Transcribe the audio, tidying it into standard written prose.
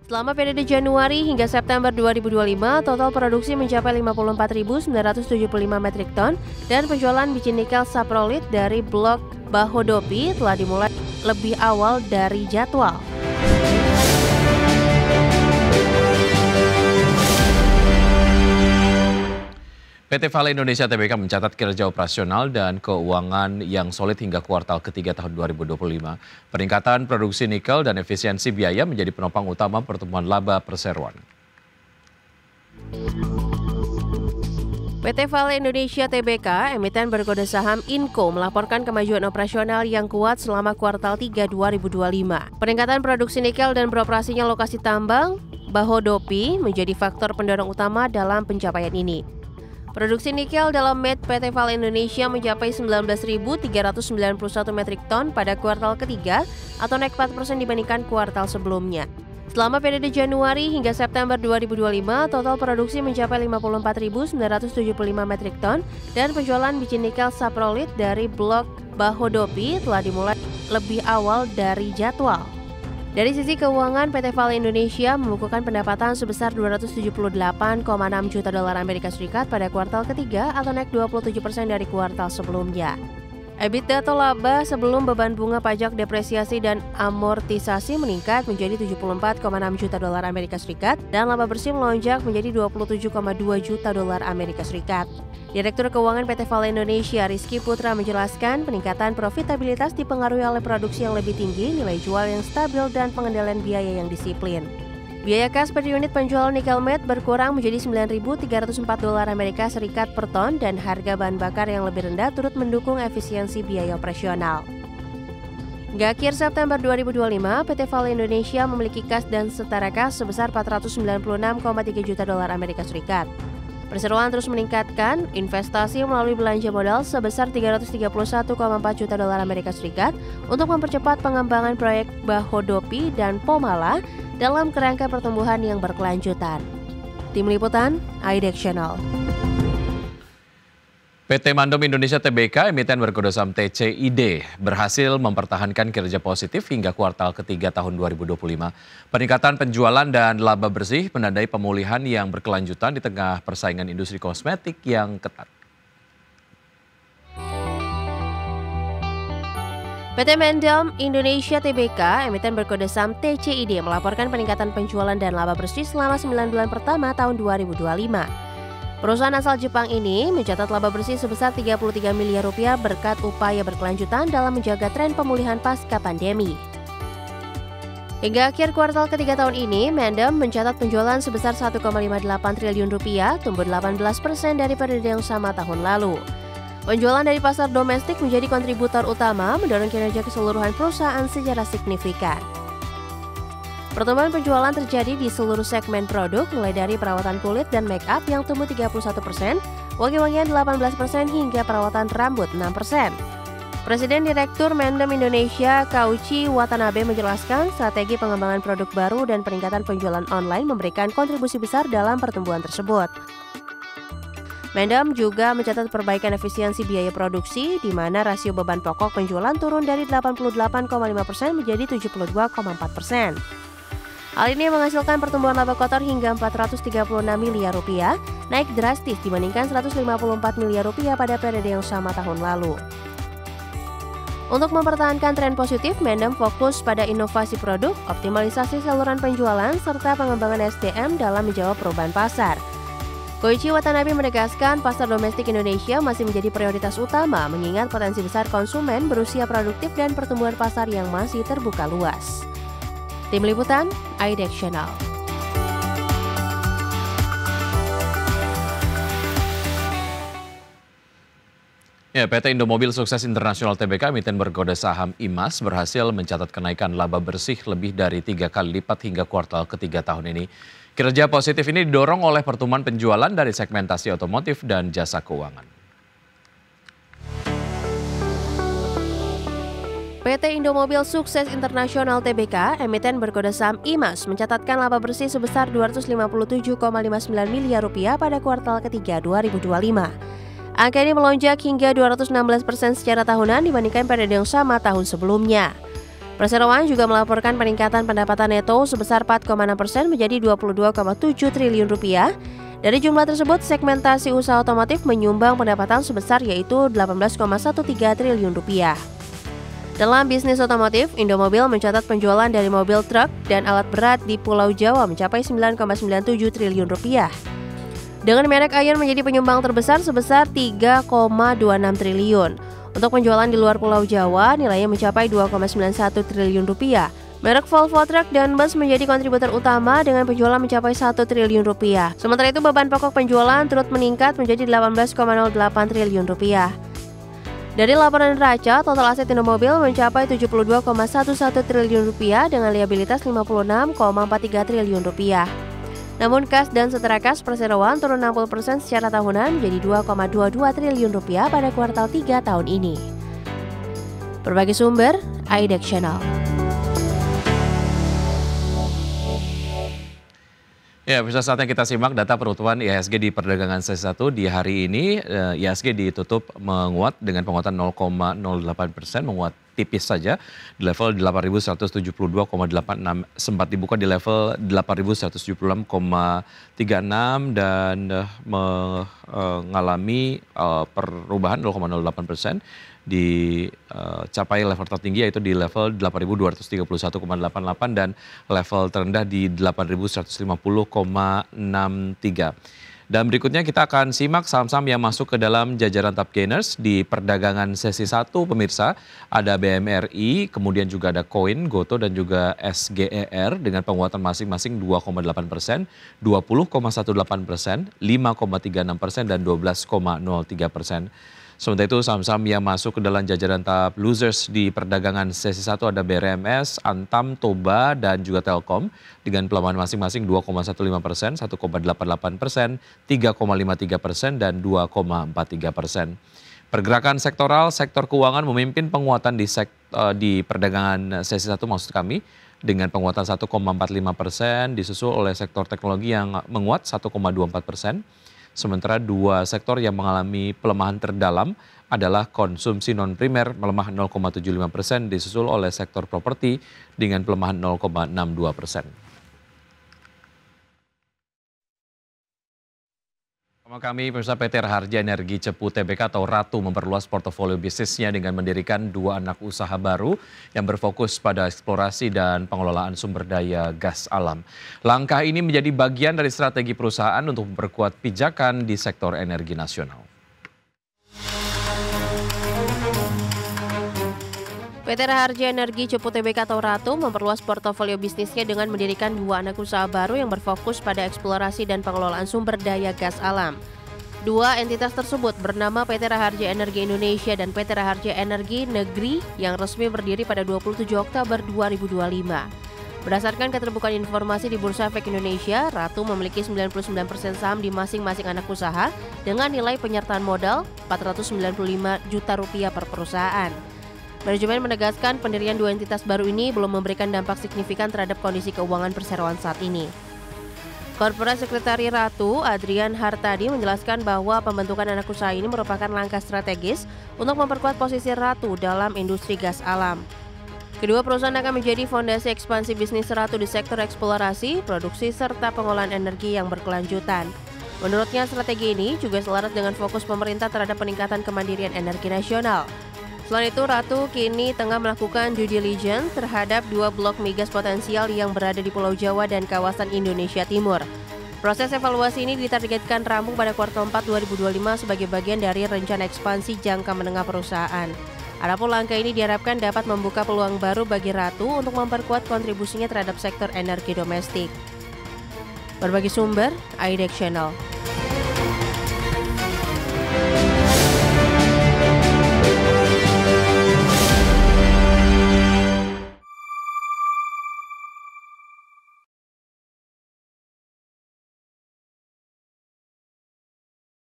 Selama periode Januari hingga September 2025, total produksi mencapai 54.975 metrik ton dan penjualan biji nikel saprolit dari blok Bahodopi telah dimulai lebih awal dari jadwal. PT Vale Indonesia Tbk mencatat kinerja operasional dan keuangan yang solid hingga kuartal ketiga tahun 2025. Peningkatan produksi nikel dan efisiensi biaya menjadi penopang utama pertumbuhan laba perseroan. PT Vale Indonesia Tbk, emiten berkode saham Inco, melaporkan kemajuan operasional yang kuat selama kuartal 3 2025. Peningkatan produksi nikel dan beroperasinya lokasi tambang Bahodopi menjadi faktor pendorong utama dalam pencapaian ini. Produksi nikel dalam MET PT Vale Indonesia mencapai 19.391 metrik ton pada kuartal ketiga atau naik 4% dibandingkan kuartal sebelumnya. Selama periode Januari hingga September 2025, total produksi mencapai 54.975 metrik ton dan penjualan biji nikel saprolit dari blok Bahodopi telah dimulai lebih awal dari jadwal. Dari sisi keuangan, PT Vale Indonesia membukukan pendapatan sebesar 278,6 juta dolar Amerika Serikat pada kuartal ketiga atau naik 27% dari kuartal sebelumnya. EBITDA atau laba sebelum beban bunga pajak depresiasi dan amortisasi meningkat menjadi 74,6 juta dolar Amerika Serikat dan laba bersih melonjak menjadi 27,2 juta dolar Amerika Serikat. Direktur Keuangan PT Vale Indonesia Rizky Putra menjelaskan peningkatan profitabilitas dipengaruhi oleh produksi yang lebih tinggi, nilai jual yang stabil, dan pengendalian biaya yang disiplin. Biaya kas per unit penjualan nikel MET berkurang menjadi 9.304 dolar Amerika Serikat per ton dan harga bahan bakar yang lebih rendah turut mendukung efisiensi biaya operasional. Hingga akhir September 2025, PT Vale Indonesia memiliki kas dan setara kas sebesar 496,3 juta dolar Amerika Serikat. Perseroan terus meningkatkan investasi melalui belanja modal sebesar 331,4 juta dolar Amerika Serikat untuk mempercepat pengembangan proyek Bahodopi dan Pomala dalam kerangka pertumbuhan yang berkelanjutan. Tim Liputan, IDEX Channel. PT Mandom Indonesia Tbk, emiten berkode saham TCID, berhasil mempertahankan kinerja positif hingga kuartal ketiga tahun 2025. Peningkatan penjualan dan laba bersih menandai pemulihan yang berkelanjutan di tengah persaingan industri kosmetik yang ketat. PT Mandom Indonesia Tbk, emiten berkode saham TCID, melaporkan peningkatan penjualan dan laba bersih selama 9 bulan pertama tahun 2025. Perusahaan asal Jepang ini mencatat laba bersih sebesar 33 miliar rupiah berkat upaya berkelanjutan dalam menjaga tren pemulihan pasca pandemi. Hingga akhir kuartal ketiga tahun ini, Mandom mencatat penjualan sebesar 1,58 triliun rupiah, tumbuh 18% dari periode yang sama tahun lalu. Penjualan dari pasar domestik menjadi kontributor utama mendorong kinerja keseluruhan perusahaan secara signifikan. Pertumbuhan penjualan terjadi di seluruh segmen produk, mulai dari perawatan kulit dan make up yang tumbuh 31%, wangi-wangian 18% hingga perawatan rambut 6%. Presiden Direktur Mandom Indonesia Kauchi Watanabe menjelaskan strategi pengembangan produk baru dan peningkatan penjualan online memberikan kontribusi besar dalam pertumbuhan tersebut. Mandom juga mencatat perbaikan efisiensi biaya produksi, di mana rasio beban pokok penjualan turun dari 88,5% menjadi 72,4%. Hal ini menghasilkan pertumbuhan laba kotor hingga 436 miliar rupiah, naik drastis dibandingkan 154 miliar rupiah pada periode yang sama tahun lalu. Untuk mempertahankan tren positif, Mandom fokus pada inovasi produk, optimalisasi saluran penjualan, serta pengembangan SDM dalam menjawab perubahan pasar. Koichi Watanabe menegaskan pasar domestik Indonesia masih menjadi prioritas utama, mengingat potensi besar konsumen berusia produktif dan pertumbuhan pasar yang masih terbuka luas. Tim Liputan, IDEX Channel. Ya, PT Indomobil Sukses Internasional Tbk, emiten berkode saham IMAS, berhasil mencatat kenaikan laba bersih lebih dari 3 kali lipat hingga kuartal ketiga tahun ini. Kinerja positif ini didorong oleh pertumbuhan penjualan dari segmentasi otomotif dan jasa keuangan. PT Indomobil Sukses Internasional Tbk, emiten berkode saham IMAS, mencatatkan laba bersih sebesar 257,59 miliar rupiah pada kuartal ketiga 2025. Angka ini melonjak hingga 216% secara tahunan dibandingkan periode yang sama tahun sebelumnya. Perseroan juga melaporkan peningkatan pendapatan neto sebesar 4,6% menjadi 22,7 triliun rupiah. Dari jumlah tersebut, segmentasi usaha otomotif menyumbang pendapatan sebesar yaitu 18,13 triliun rupiah. Dalam bisnis otomotif, Indomobil mencatat penjualan dari mobil truk dan alat berat di Pulau Jawa mencapai 9,97 triliun rupiah. Dengan merek Ayan menjadi penyumbang terbesar sebesar 3,26 triliun. Untuk penjualan di luar Pulau Jawa, nilainya mencapai 2,91 triliun rupiah. Merek Volvo Truck dan Bus menjadi kontributor utama dengan penjualan mencapai 1 triliun rupiah. Sementara itu, beban pokok penjualan turut meningkat menjadi 18,08 triliun rupiah. Dari laporan neraca, total aset Indomobil mencapai 72,11 triliun rupiah dengan liabilitas 56,43 triliun rupiah. Namun kas dan setara kas perseroan turun 60% secara tahunan menjadi 2,22 triliun rupiah pada kuartal 3 tahun ini. Berbagai sumber, IDEX Channel. Ya, bisa saatnya kita simak data penutupan IHSG di perdagangan sesi 1 di hari ini. IHSG ditutup menguat dengan penguatan 0,08%, menguat tipis saja di level 8.172,86, sempat dibuka di level 8.176,36 dan mengalami perubahan 0,08%. Dicapai level tertinggi yaitu di level 8.231,88 dan level terendah di 8.150,63. Dan berikutnya kita akan simak saham-saham yang masuk ke dalam jajaran top gainers di perdagangan sesi 1 pemirsa. Ada BMRI, kemudian juga ada Koin, Goto dan juga SGER dengan penguatan masing-masing 2,8%, 20,18%, 5,36% dan 12,03%. Sementara itu saham-saham yang masuk ke dalam jajaran top losers di perdagangan sesi 1 ada BRMS, Antam, Toba dan juga Telkom dengan pelemahan masing-masing 2,15%, 1,88%, 3,53% dan 2,43%. Pergerakan sektoral, sektor keuangan memimpin penguatan di perdagangan sesi 1 maksud kami dengan penguatan 1,45%, disusul oleh sektor teknologi yang menguat 1,24%. Sementara dua sektor yang mengalami pelemahan terdalam adalah konsumsi non-primer melemah 0,75%, disusul oleh sektor properti dengan pelemahan 0,62%. Sama kami, pemirsa, PT Raharja Energi Cepu Tbk atau Ratu memperluas portofolio bisnisnya dengan mendirikan 2 anak usaha baru yang berfokus pada eksplorasi dan pengelolaan sumber daya gas alam. Langkah ini menjadi bagian dari strategi perusahaan untuk memperkuat pijakan di sektor energi nasional. PT Raharja Energi Cepu Tbk atau Ratu memperluas portofolio bisnisnya dengan mendirikan 2 anak usaha baru yang berfokus pada eksplorasi dan pengelolaan sumber daya gas alam. 2 entitas tersebut bernama PT Raharja Energi Indonesia dan PT Raharja Energi Negeri yang resmi berdiri pada 27 Oktober 2025. Berdasarkan keterbukaan informasi di Bursa Efek Indonesia, Ratu memiliki 99% saham di masing-masing anak usaha dengan nilai penyertaan modal Rp495 juta per perusahaan. Manajemen menegaskan pendirian 2 entitas baru ini belum memberikan dampak signifikan terhadap kondisi keuangan perseroan saat ini. Korporat Sekretari Ratu, Adrian Hartadi, menjelaskan bahwa pembentukan anak usaha ini merupakan langkah strategis untuk memperkuat posisi Ratu dalam industri gas alam. Kedua perusahaan akan menjadi fondasi ekspansi bisnis Ratu di sektor eksplorasi, produksi, serta pengolahan energi yang berkelanjutan. Menurutnya, strategi ini juga selaras dengan fokus pemerintah terhadap peningkatan kemandirian energi nasional. Selain itu, Ratu kini tengah melakukan due diligence terhadap 2 blok migas potensial yang berada di Pulau Jawa dan kawasan Indonesia Timur. Proses evaluasi ini ditargetkan rampung pada kuartal 4 2025 sebagai bagian dari rencana ekspansi jangka menengah perusahaan. Adapun langkah ini diharapkan dapat membuka peluang baru bagi Ratu untuk memperkuat kontribusinya terhadap sektor energi domestik. Berbagai sumber, IDEX Channel.